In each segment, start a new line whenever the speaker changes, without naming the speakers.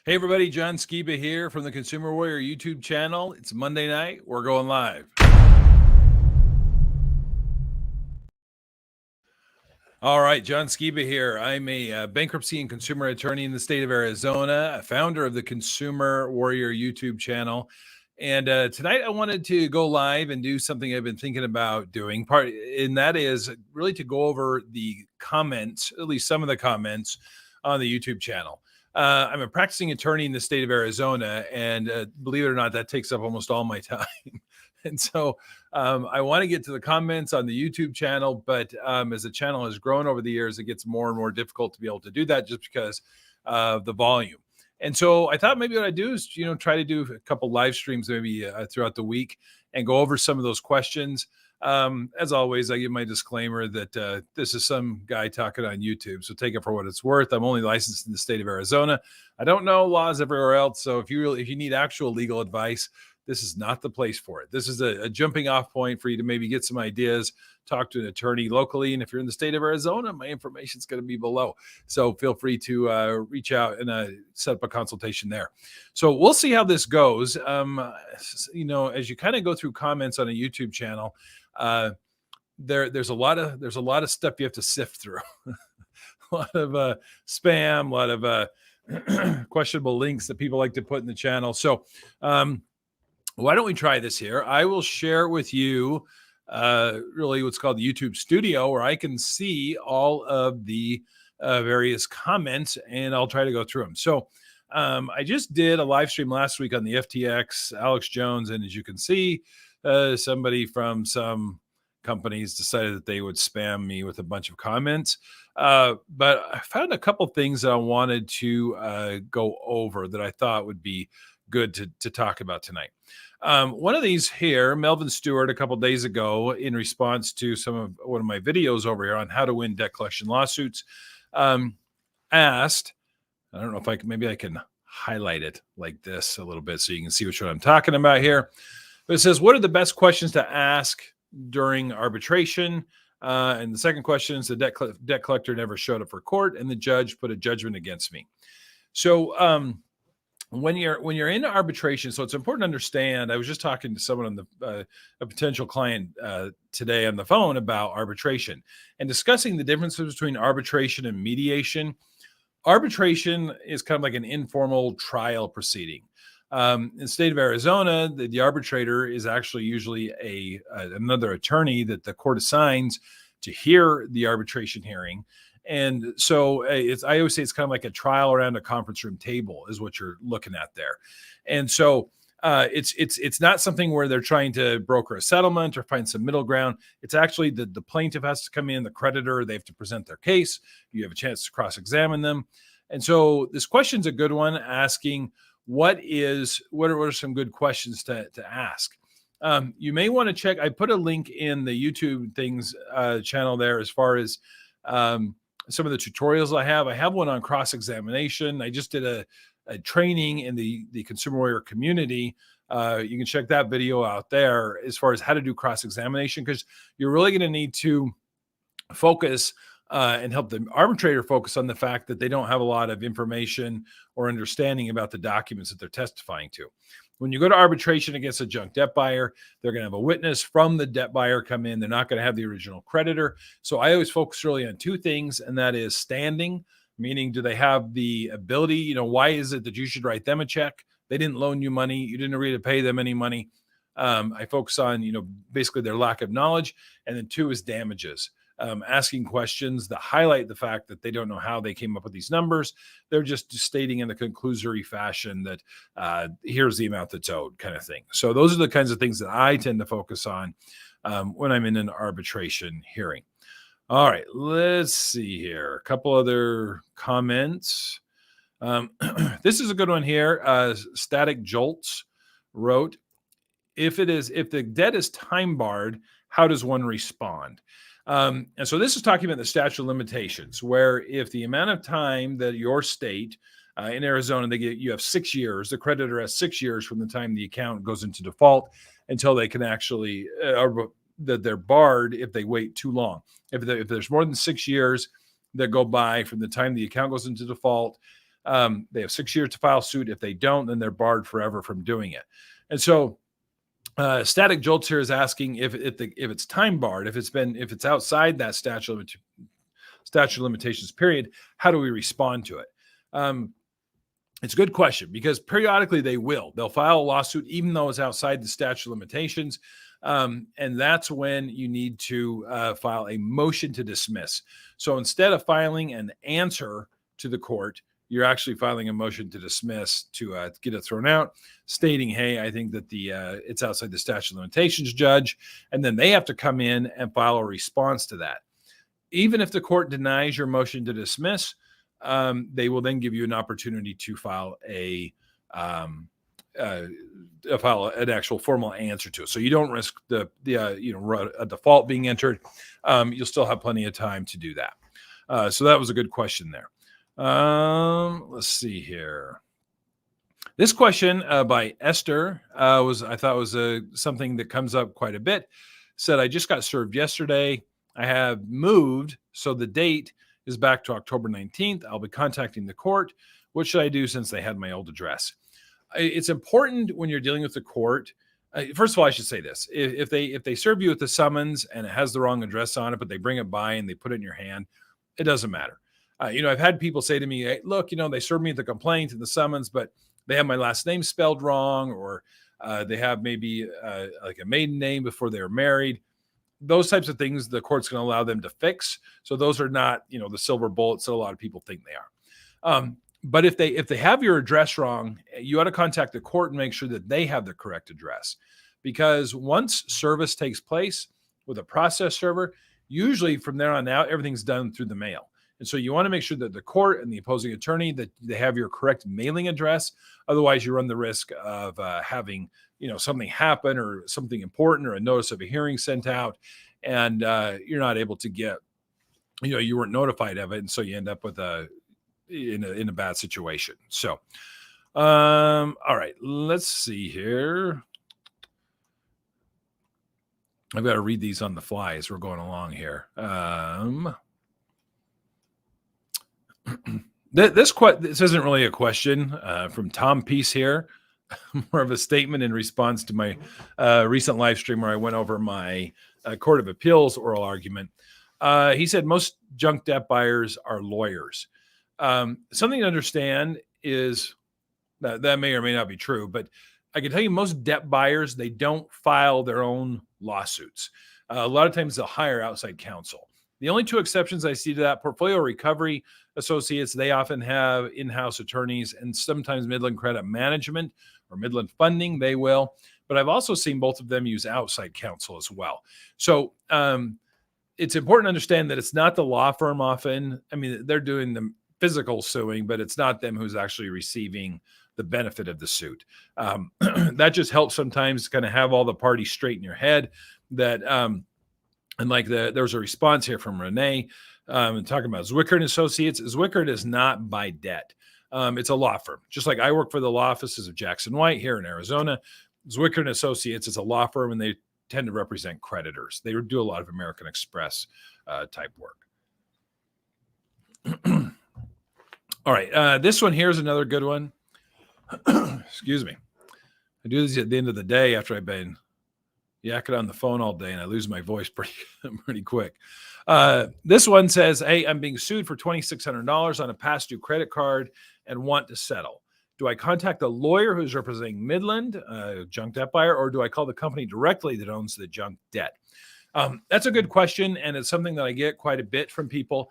Hey everybody, John Skiba here from the Consumer Warrior YouTube channel. It's Monday night. We're going live. All right, John Skiba here. I'm a bankruptcy and consumer attorney in the state of Arizona, a founder of the Consumer Warrior YouTube channel. And tonight I wanted to go live and do something I've been thinking about doing. And that is really to go over the comments, at least some of the comments on the YouTube channel. I'm a practicing attorney in the state of Arizona, and believe it or not, that takes up almost all my time. And so I want to get to the comments on the YouTube channel, but as the channel has grown over the years, it gets more and more difficult to be able to do that just because of the volume. And so I thought maybe what I'd do is, try to do a couple live streams maybe throughout the week and go over some of those questions. As always, I give my disclaimer that this is some guy talking on YouTube, so take it for what it's worth. I'm only licensed in the state of Arizona. I don't know laws everywhere else, so if you need actual legal advice, this is not the place for it. This is a jumping off point for you to maybe get some ideas, talk to an attorney locally. And if you're in the state of Arizona, my information is going to be below. So feel free to reach out and set up a consultation there. So we'll see how this goes. As you kind of go through comments on a YouTube channel, there's a lot of stuff you have to sift through. A lot of spam, a lot of questionable links that people like to put in the channel. So why don't we try this here? I will share with you really what's called the YouTube Studio, where I can see all of the various comments, and I'll try to go through them. So I just did a live stream last week on the FTX, Alex Jones, and as you can see, somebody from some companies decided that they would spam me with a bunch of comments. But I found a couple things that I wanted to go over that I thought would be good to talk about tonight. One of these here, Melvin Stewart, a couple days ago, in response to one of my videos over here on how to win debt collection lawsuits, asked, I don't know if maybe I can highlight it like this a little bit so you can see what I'm talking about here. But it says, what are the best questions to ask during arbitration? And the second question is, the debt collector never showed up for court and the judge put a judgment against me. So when you're in arbitration, so it's important to understand. I was just talking to someone on a potential client today on the phone about arbitration and discussing the differences between arbitration and mediation. Arbitration is kind of like an informal trial proceeding. In the state of Arizona, the arbitrator is actually usually another attorney that the court assigns to hear the arbitration hearing. And so I always say it's kind of like a trial around a conference room table is what you're looking at there. And so it's not something where they're trying to broker a settlement or find some middle ground. It's actually the plaintiff has to come in, the creditor, they have to present their case. You have a chance to cross-examine them. And so this question's a good one, asking what are some good questions to ask. You may want to check. I put a link in the YouTube things channel there as far as some of the tutorials I have. I have one on cross-examination. I just did a training in the Consumer Warrior community. You can check that video out there as far as how to do cross-examination, because you're really going to need to focus and help the arbitrator focus on the fact that they don't have a lot of information or understanding about the documents that they're testifying to. When you go to arbitration against a junk debt buyer, they're going to have a witness from the debt buyer come in. They're not going to have the original creditor. So I always focus really on two things, and that is standing, meaning do they have the ability, why is it that you should write them a check? They didn't loan you money. You didn't agree to pay them any money. I focus on, basically their lack of knowledge. And then two is damages. Asking questions that highlight the fact that they don't know how they came up with these numbers. They're just stating in a conclusory fashion that here's the amount that's owed, kind of thing. So those are the kinds of things that I tend to focus on when I'm in an arbitration hearing. All right, let's see here. A couple other comments. This is a good one here. Static Jolts wrote, if the debt is time barred, how does one respond? And so this is talking about the statute of limitations, where if the amount of time that your state in Arizona, you have 6 years, the creditor has 6 years from the time the account goes into default until they can actually, that they're barred if they wait too long. If there's more than 6 years that go by from the time the account goes into default They have 6 years to file suit. If they don't, then they're barred forever from doing it. And so Static Jolts here is asking if it's time barred, if it's outside that statute of limitations period, how do we respond to it? It's a good question, because periodically they'll file a lawsuit even though it's outside the statute of limitations. And that's when you need to file a motion to dismiss. So instead of filing an answer to the court, you're actually filing a motion to dismiss to get it thrown out, stating, hey, I think that it's outside the statute of limitations, judge. And then they have to come in and file a response to that. Even if the court denies your motion to dismiss, they will then give you an opportunity to file an actual formal answer to it. So you don't risk a default being entered. You'll still have plenty of time to do that. So that was a good question there. Let's see here. This question by Esther I thought was something that comes up quite a bit. Said, I just got served yesterday. I have moved, so the date is back to October 19th. I'll be contacting the court. What should I do since they had my old address? It's important when you're dealing with the court. First of all, I should say this. If they serve you with the summons and it has the wrong address on it, but they bring it by and they put it in your hand, it doesn't matter. I've had people say to me, hey, look, they served me the complaint and the summons, but they have my last name spelled wrong, or they have maybe like a maiden name before they were married. Those types of things, the court's going to allow them to fix. So those are not, the silver bullets that a lot of people think they are. But if they have your address wrong, you ought to contact the court and make sure that they have the correct address. Because once service takes place with a process server, usually from there on out, everything's done through the mail. And so you want to make sure that the court and the opposing attorney, that they have your correct mailing address. Otherwise, you run the risk of having something happen, or something important, or a notice of a hearing sent out, and you're not able to get, you weren't notified of it, and so you end up with in a bad situation. So, all right, let's see here. I've got to read these on the fly as we're going along here. This isn't really a question from Tom Peace here. More of a statement in response to my recent live stream where I went over my Court of Appeals oral argument. He said most junk debt buyers are lawyers. Something to understand is that may or may not be true, but I can tell you most debt buyers, they don't file their own lawsuits. A lot of times they'll hire outside counsel. The only two exceptions I see to that, portfolio recovery associates, they often have in-house attorneys, and sometimes Midland Credit Management or Midland Funding, they will. But I've also seen both of them use outside counsel as well. So it's important to understand that it's not the law firm often. I mean, they're doing the physical suing, but it's not them who's actually receiving the benefit of the suit. That just helps sometimes kind of have all the parties straight in your head. That and like there's a response here from Renee talking about Zwicker and Associates. Zwicker is not by debt. It's a law firm. Just like I work for the law offices of Jackson White here in Arizona, Zwicker and Associates is a law firm, and they tend to represent creditors. They do a lot of American Express type work. All right. This one here is another good one. Excuse me. I do this at the end of the day after I've been yakking on the phone all day, and I lose my voice pretty quick. This one says, hey, I'm being sued for $2,600 on a past due credit card and want to settle. Do I contact the lawyer who's representing Midland, junk debt buyer, or do I call the company directly that owns the junk debt? That's a good question, and it's something that I get quite a bit from people.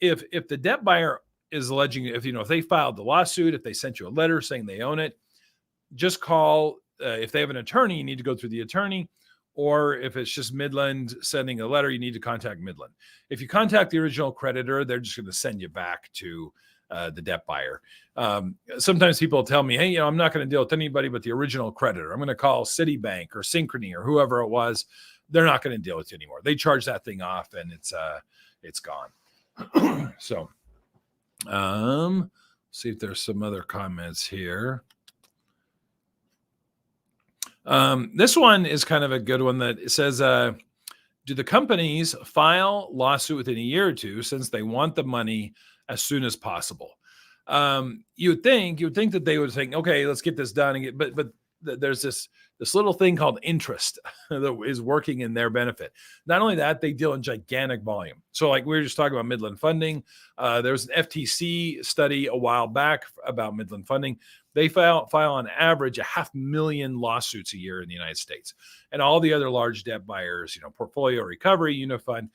If the debt buyer is alleging, if they filed the lawsuit, if they sent you a letter saying they own it, just call. If they have an attorney, you need to go through the attorney. Or if it's just Midland sending a letter, you need to contact Midland. If you contact the original creditor, they're just going to send you back to the debt buyer. Sometimes people tell me, hey, I'm not going to deal with anybody but the original creditor. I'm going to call Citibank or Synchrony or whoever it was. They're not going to deal with you anymore. They charge that thing off and it's gone. So see if there's some other comments here. This one is kind of a good one that says, do the companies file lawsuit within a year or two since they want the money as soon as possible? You would think that they would think, okay, let's get this done, and but there's this little thing called interest that is working in their benefit. Not only that, they deal in gigantic volume. So, like we were just talking about Midland funding, there was an FTC study a while back about Midland funding. They file on average 500,000 lawsuits a year in the United States, and all the other large debt buyers, Portfolio Recovery, Unifund,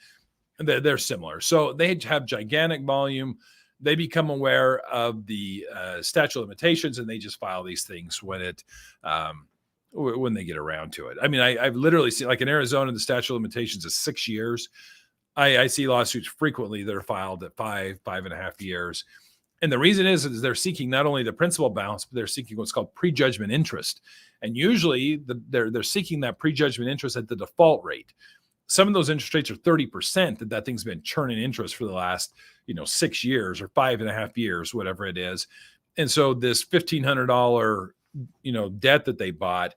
they're similar. So they have gigantic volume. They become aware of the statute of limitations, and they just file these things when they get around to it. I mean, I've literally seen, like in Arizona, the statute of limitations is 6 years. I see lawsuits frequently that are filed at 5.5 years. And the reason is they're seeking not only the principal balance, but they're seeking what's called prejudgment interest. And usually they're seeking that prejudgment interest at the default rate. Some of those interest rates are 30% that thing's been churning interest for the last, 6 years or 5.5 years, whatever it is. And so this $1,500, debt that they bought,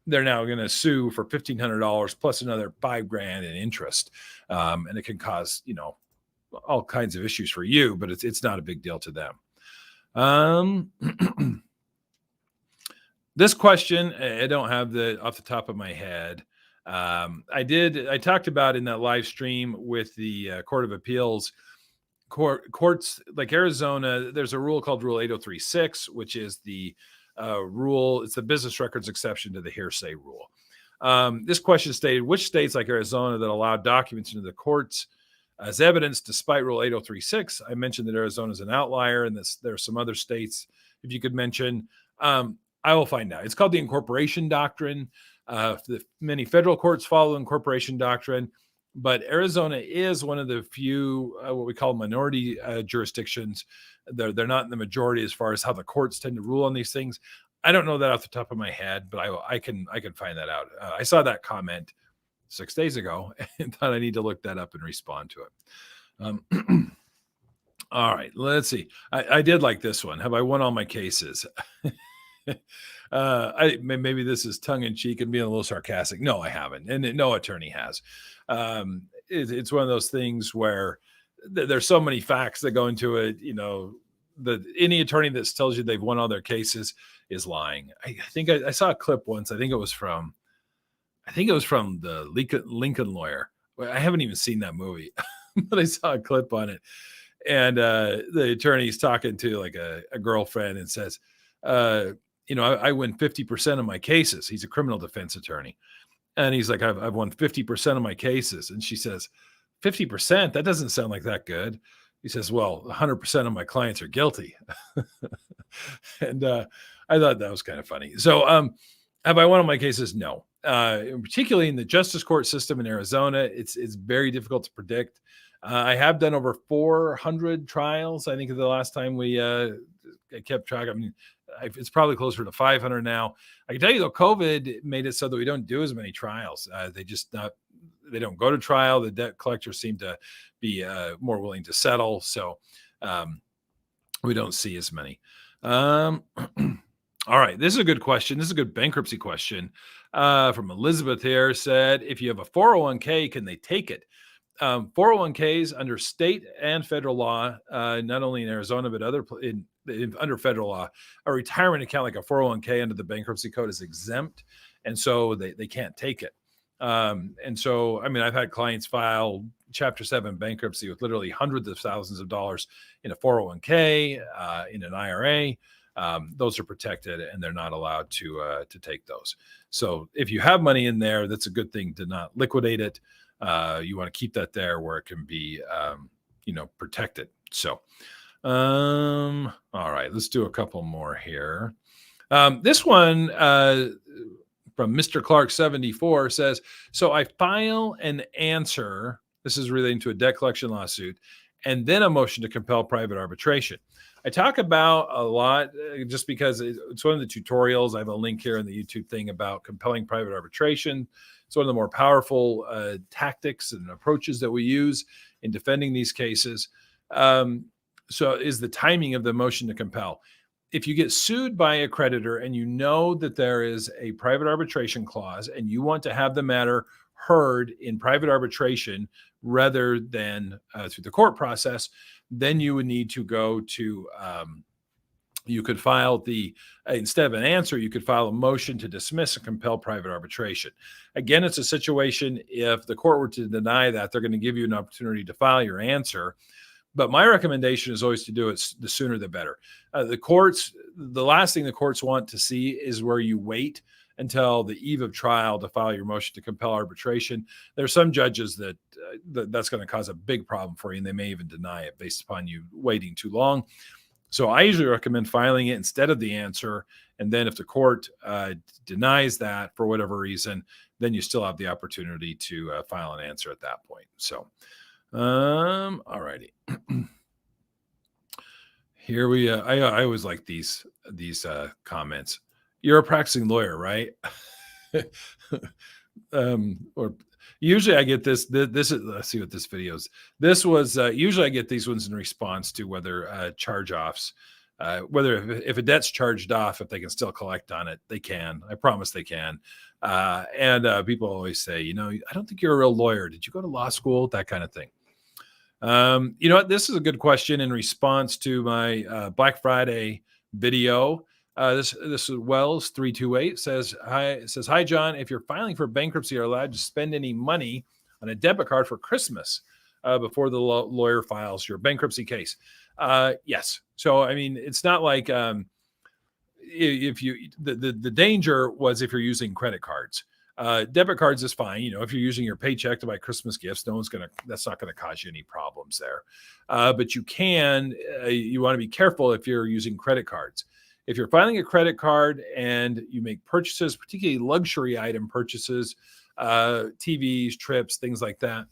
they're now going to sue for $1,500 plus another $5,000 in interest. And it can cause, all kinds of issues for you, but it's not a big deal to them. This question, I don't have off the top of my head. I talked about in that live stream with the Court of Appeals courts like Arizona. There's a rule called Rule 8036, which is the rule. It's the business records exception to the hearsay rule. This question stated, which states like Arizona that allow documents into the courts as evidence despite Rule 8036? I mentioned that Arizona is an outlier, and there are some other states, if you could mention. I will find out. It's called the incorporation doctrine. Many federal courts follow incorporation doctrine, but Arizona is one of the few what we call minority jurisdictions. They're not in the majority as far as how the courts tend to rule on these things. I don't know that off the top of my head, but I can find that out. I saw that comment 6 days ago and thought I need to look that up and respond to it. All right, let's see. I did like this one. Have I won all my cases? Maybe this is tongue in cheek and being a little sarcastic. No, I haven't, and no attorney has. It's one of those things where there's so many facts that go into it. Any attorney that tells you they've won all their cases is lying. I think I saw a clip once. I think it was from the Lincoln Lawyer. I haven't even seen that movie, but I saw a clip on it, and the attorney's talking to like a girlfriend and says, I win 50% of my cases. He's a criminal defense attorney. And he's like, I've won 50% of my cases. And she says, 50%? That doesn't sound like that good. He says, well, 100% of my clients are guilty. And I thought that was kind of funny. So have I won all my cases? No. Particularly in the justice court system in Arizona, it's very difficult to predict. I have done over 400 trials. I think the last time I kept track. I mean, it's probably closer to 500 now. I can tell you though, COVID made it so that we don't do as many trials. They don't go to trial. The debt collectors seem to be more willing to settle. So we don't see as many. All right. This is a good question. This is a good bankruptcy question from Elizabeth here. Said, if you have a 401k, can they take it? 401ks under state and federal law, not only in Arizona, but under federal law, a retirement account like a 401k under the bankruptcy code is exempt. And so they can't take it. And so, I mean, I've had clients file Chapter 7 bankruptcy with literally hundreds of thousands of dollars in a 401k, in an IRA. Those are protected and they're not allowed to take those. So if you have money in there, that's a good thing to not liquidate it. You want to keep that there where it can be, protected. So, all right, let's do a couple more here. This one from Mr. Clark 74 says, so I file an answer. This is relating to a debt collection lawsuit and then a motion to compel private arbitration. I talk about a lot just because it's one of the tutorials. I have a link here in the YouTube thing about compelling private arbitration. It's one of the more powerful tactics and approaches that we use in defending these cases. So is the timing of the motion to compel. If you get sued by a creditor and you know that there is a private arbitration clause and you want to have the matter heard in private arbitration rather than through the court process, then you would need to go to you could file instead of an answer, you could file a motion to dismiss and compel private arbitration. Again, it's a situation, if the court were to deny that, they're going to give you an opportunity to file your answer. But my recommendation is always to do it the sooner the better. The last thing the courts want to see is where you wait until the eve of trial to file your motion to compel arbitration. There are some judges that's going to cause a big problem for you, and they may even deny it based upon you waiting too long. So I usually recommend filing it instead of the answer. And then if the court denies that for whatever reason, then you still have the opportunity to file an answer at that point. So, all righty. Here I always like these comments. You're a practicing lawyer, right? Or usually I get this is, let's see what this video is. This was, usually I get these ones in response to whether charge-offs, whether if a debt's charged off, if they can still collect on it, they can. I promise they can. And people always say, I don't think you're a real lawyer. Did you go to law school? That kind of thing. You know what? This is a good question in response to my Black Friday video. This is Wells 328 says, hi, John. If you're filing for bankruptcy, you're allowed to spend any money on a debit card for Christmas before the lawyer files your bankruptcy case. Yes. So, I mean, it's not like if you the danger was if you're using credit cards. Debit cards is fine. If you're using your paycheck to buy Christmas gifts, that's not going to cause you any problems there. But you want to be careful if you're using credit cards. If you're filing a credit card and you make purchases, particularly luxury item purchases, TVs, trips, things like that,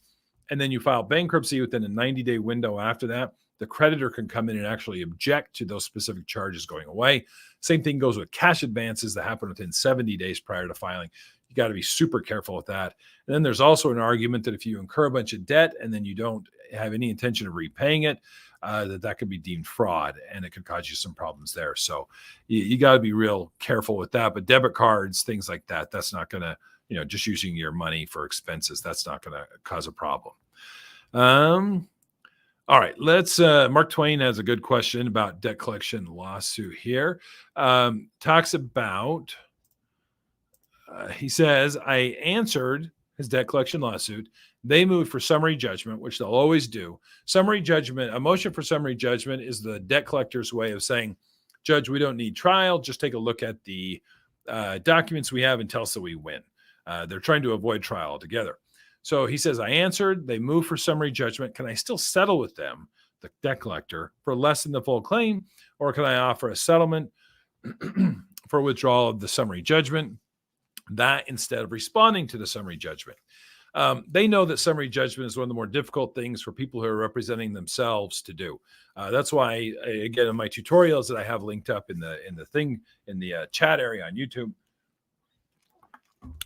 and then you file bankruptcy within a 90-day window after that, the creditor can come in and actually object to those specific charges going away. Same thing goes with cash advances that happen within 70 days prior to filing. You got to be super careful with that. And then there's also an argument that if you incur a bunch of debt and then you don't have any intention of repaying it, that could be deemed fraud, and it could cause you some problems there. So you got to be real careful with that. But debit cards, things like that, that's not going to, just using your money for expenses, that's not going to cause a problem. All right, let's, Mark Twain has a good question about debt collection lawsuit here. Talks about, he says, I answered his debt collection lawsuit. They moved for summary judgment, which they'll always do. Summary judgment, a motion for summary judgment is the debt collector's way of saying, Judge, we don't need trial. Just take a look at the documents we have and tell us that we win. They're trying to avoid trial altogether. So he says, I answered. They moved for summary judgment. Can I still settle with them, the debt collector, for less than the full claim? Or can I offer a settlement for withdrawal of the summary judgment? That instead of responding to the summary judgment. They know that summary judgment is one of the more difficult things for people who are representing themselves to do. That's why, again, in my tutorials that I have linked up in the chat area on YouTube,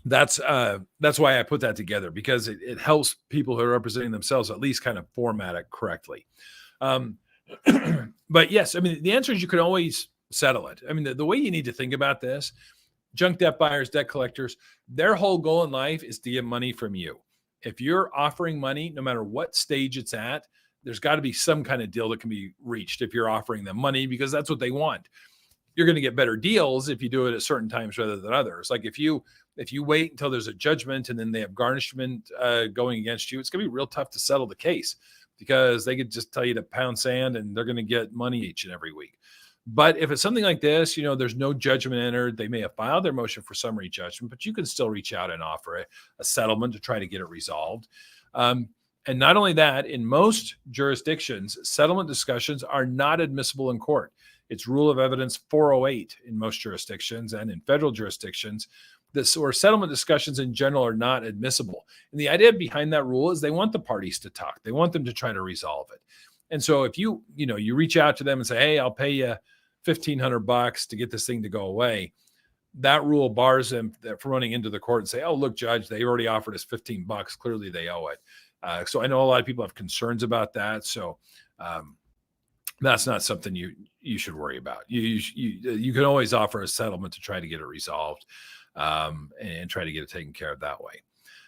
that's why I put that together, because it helps people who are representing themselves at least kind of format it correctly. But yes, I mean, the answer is you can always settle it. I mean, the way you need to think about this, junk debt buyers, debt collectors, their whole goal in life is to get money from you. If you're offering money, no matter what stage it's at, there's got to be some kind of deal that can be reached if you're offering them money, because that's what they want. You're going to get better deals if you do it at certain times rather than others. Like if you wait until there's a judgment and then they have garnishment going against you, it's going to be real tough to settle the case, because they could just tell you to pound sand and they're going to get money each and every week. But if it's something like this, there's no judgment entered. They may have filed their motion for summary judgment, but you can still reach out and offer a settlement to try to get it resolved. And not only that, in most jurisdictions, settlement discussions are not admissible in court. It's Rule of Evidence 408 in most jurisdictions, and in federal jurisdictions, where settlement discussions in general are not admissible. And the idea behind that rule is they want the parties to talk. They want them to try to resolve it. And so if you reach out to them and say, hey, I'll pay you $1,500 to get this thing to go away, that rule bars them from running into the court and say, oh, look, Judge, they already offered us $15. Clearly they owe it. So I know a lot of people have concerns about that. So that's not something you should worry about. You can always offer a settlement to try to get it resolved and try to get it taken care of that way.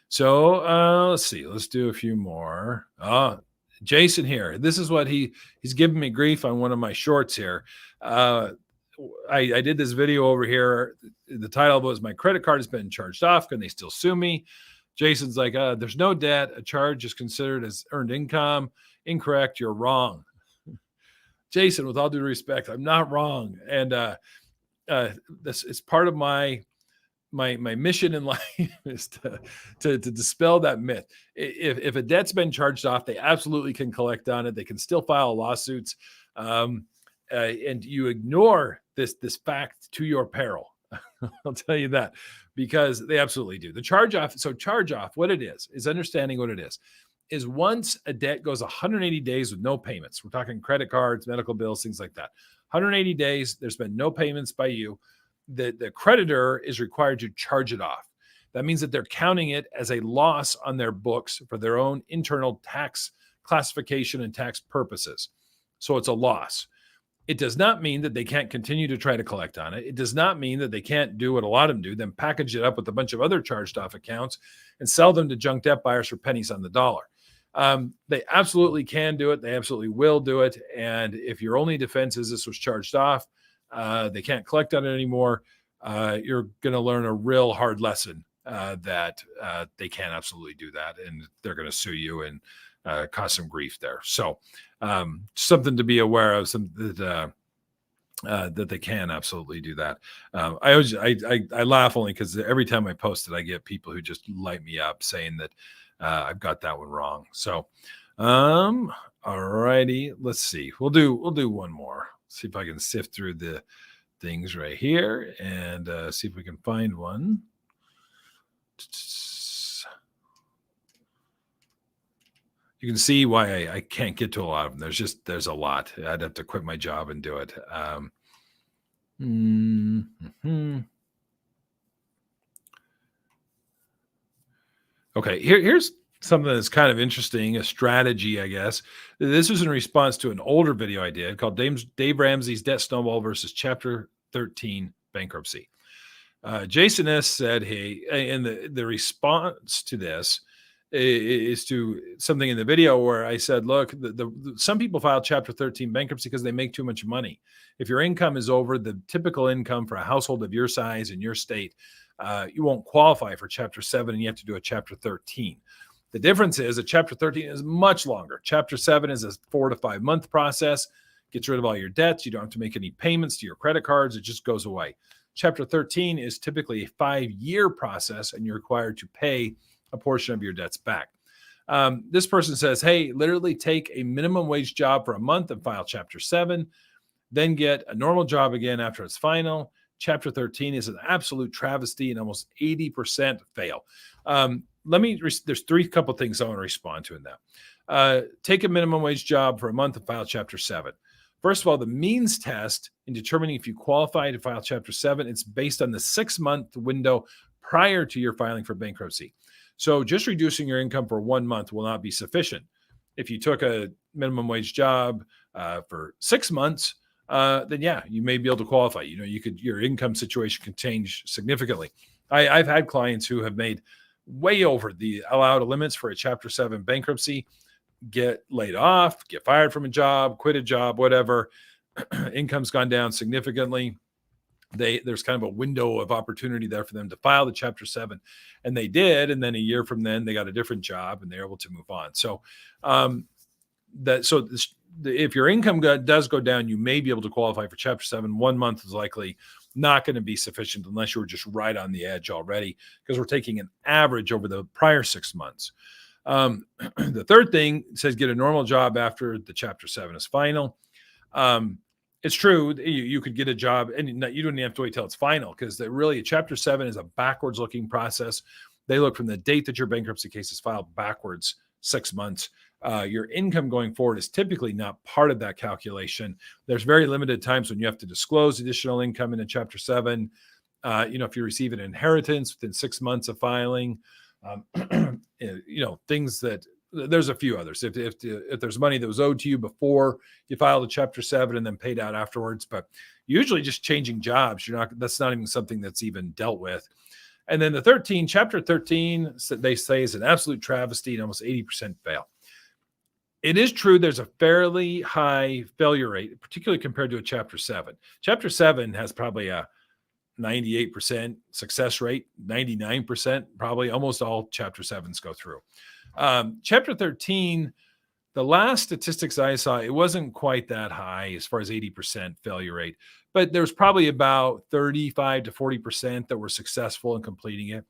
So let's see. Let's do a few more. Jason here. This is what he's giving me grief on one of my shorts here. I did this video over here. The title was "My credit card has been charged off. Can they still sue me?" Jason's like, "There's no debt. A charge is considered as earned income. Incorrect. You're wrong." Jason, with all due respect, I'm not wrong, and this is part of my mission in life is to dispel that myth. If a debt's been charged off, they absolutely can collect on it. They can still file lawsuits, and you ignore this fact to your peril. I'll tell you that, because they absolutely do. The charge off. So charge off, what it is understanding what it is once a debt goes 180 days with no payments. We're talking credit cards, medical bills, things like that. 180 days, there's been no payments by you. The creditor is required to charge it off. That means that they're counting it as a loss on their books for their own internal tax classification and tax purposes. So it's a loss. It does not mean that they can't continue to try to collect on it. It does not mean that they can't do what a lot of them do, then package it up with a bunch of other charged off accounts and sell them to junk debt buyers for pennies on the dollar. They absolutely can do it. They absolutely will do it. And if your only defense is this was charged off, they can't collect on it anymore, you're going to learn a real hard lesson that they can absolutely do that. And they're going to sue you and cause some grief there. So something to be aware of, that they can absolutely do that. I laugh only because every time I post it, I get people who just light me up saying that I've got that one wrong. So, all righty, let's see. We'll do one more. See if I can sift through the things right here and see if we can find one. You can see why I can't get to a lot of them. There's a lot. I'd have to quit my job and do it. Okay, here's something that's kind of interesting, a strategy, I guess. This was in response to an older video I did called Dave Ramsey's Debt Snowball versus Chapter 13 Bankruptcy. Jason S. said, hey, and the response to this is to something in the video where I said, look, some people file Chapter 13 bankruptcy because they make too much money. If your income is over the typical income for a household of your size in your state, you won't qualify for Chapter 7 and you have to do a Chapter 13. The difference is that Chapter 13 is much longer. Chapter 7 is a 4 to 5 month process, gets rid of all your debts. You don't have to make any payments to your credit cards. It just goes away. Chapter 13 is typically a 5-year process, and you're required to pay a portion of your debts back. This person says, hey, literally take a minimum wage job for a month and file Chapter 7, then get a normal job again after it's final. Chapter 13 is an absolute travesty and almost 80% fail. There's couple things I want to respond to in that. Take a minimum wage job for a month and file Chapter 7. First of all, the means test in determining if you qualify to file Chapter 7, it's based on the 6-month window prior to your filing for bankruptcy. So just reducing your income for 1 month will not be sufficient. If you took a minimum wage job for 6 months, then yeah, you may be able to qualify. Your income situation can change significantly. I've had clients who have made way over the allowed limits for a Chapter 7 bankruptcy, get laid off, get fired from a job, quit a job, whatever. Income's gone down significantly. There's kind of a window of opportunity there for them to file the Chapter 7, and they did. And then a year from then, they got a different job and they're able to move on. So, if your income does go down, you may be able to qualify for Chapter 7. 1 month is likely not going to be sufficient unless you were just right on the edge already, because we're taking an average over the prior 6 months. The third thing says get a normal job after the Chapter 7 is final. It's true. You could get a job and you don't even have to wait till it's final, because really Chapter 7 is a backwards looking process. They look from the date that your bankruptcy case is filed backwards 6 months. Your income going forward is typically not part of that calculation. There's very limited times when you have to disclose additional income in a Chapter 7. If you receive an inheritance within 6 months of filing, things that there's a few others. If there's money that was owed to you before you filed a Chapter 7 and then paid out afterwards, but usually just changing jobs, that's not even something that's even dealt with. And then Chapter 13, they say is an absolute travesty and almost 80% fail. It is true there's a fairly high failure rate, particularly compared to a Chapter 7. Chapter 7 has probably a 98% success rate, 99%, probably almost all Chapter 7s go through. Chapter 13, the last statistics I saw, it wasn't quite that high as far as 80% failure rate, but there's probably about 35 to 40% that were successful in completing it.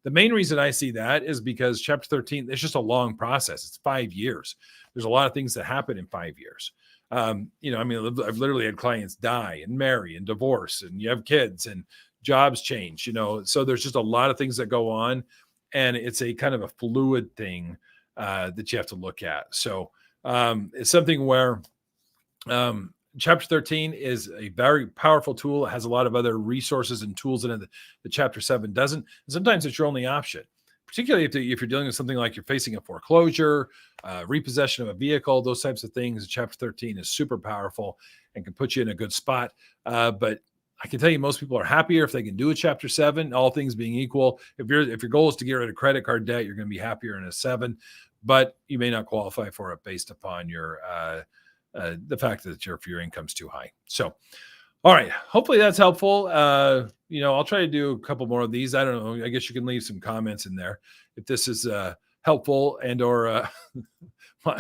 The main reason I see that is because Chapter 13, it's just a long process. It's 5 years. There's a lot of things that happen in 5 years. I mean, I've literally had clients die and marry and divorce, and you have kids and jobs change, so there's just a lot of things that go on, and it's a kind of a fluid thing that you have to look at. So it's something where Chapter 13 is a very powerful tool. It has a lot of other resources and tools in it that Chapter 7 doesn't. And sometimes it's your only option, particularly if you're dealing with something like you're facing a foreclosure, repossession of a vehicle, those types of things. Chapter 13 is super powerful and can put you in a good spot. But I can tell you most people are happier if they can do a Chapter 7, all things being equal. If your goal is to get rid of credit card debt, you're going to be happier in a 7, but you may not qualify for it based upon your the fact that your income's too high. So, all right, hopefully that's helpful. I'll try to do a couple more of these. I don't know. I guess you can leave some comments in there if this is helpful and or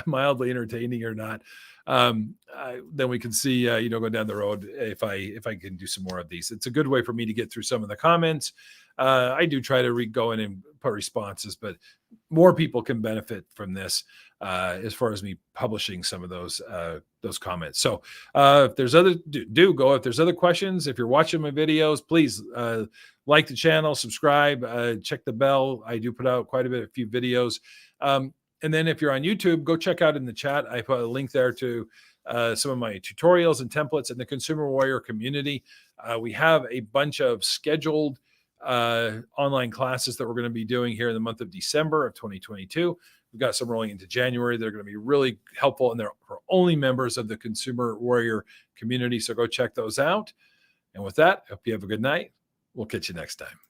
mildly entertaining or not. Then we can see, go down the road if I can do some more of these. It's a good way for me to get through some of the comments. I do try to go in and put responses, but more people can benefit from this as far as me publishing some of those comments. So if there's if there's other questions, if you're watching my videos, please like the channel, subscribe, check the bell. I do put out quite a few videos. And then if you're on YouTube, go check out in the chat. I put a link there to some of my tutorials and templates in the Consumer Warrior community. We have a bunch of scheduled online classes that we're going to be doing here in the month of December of 2022. We've got some rolling into January. They're going to be really helpful, and they're for only members of the Consumer Warrior community. So go check those out. And with that, I hope you have a good night. We'll catch you next time.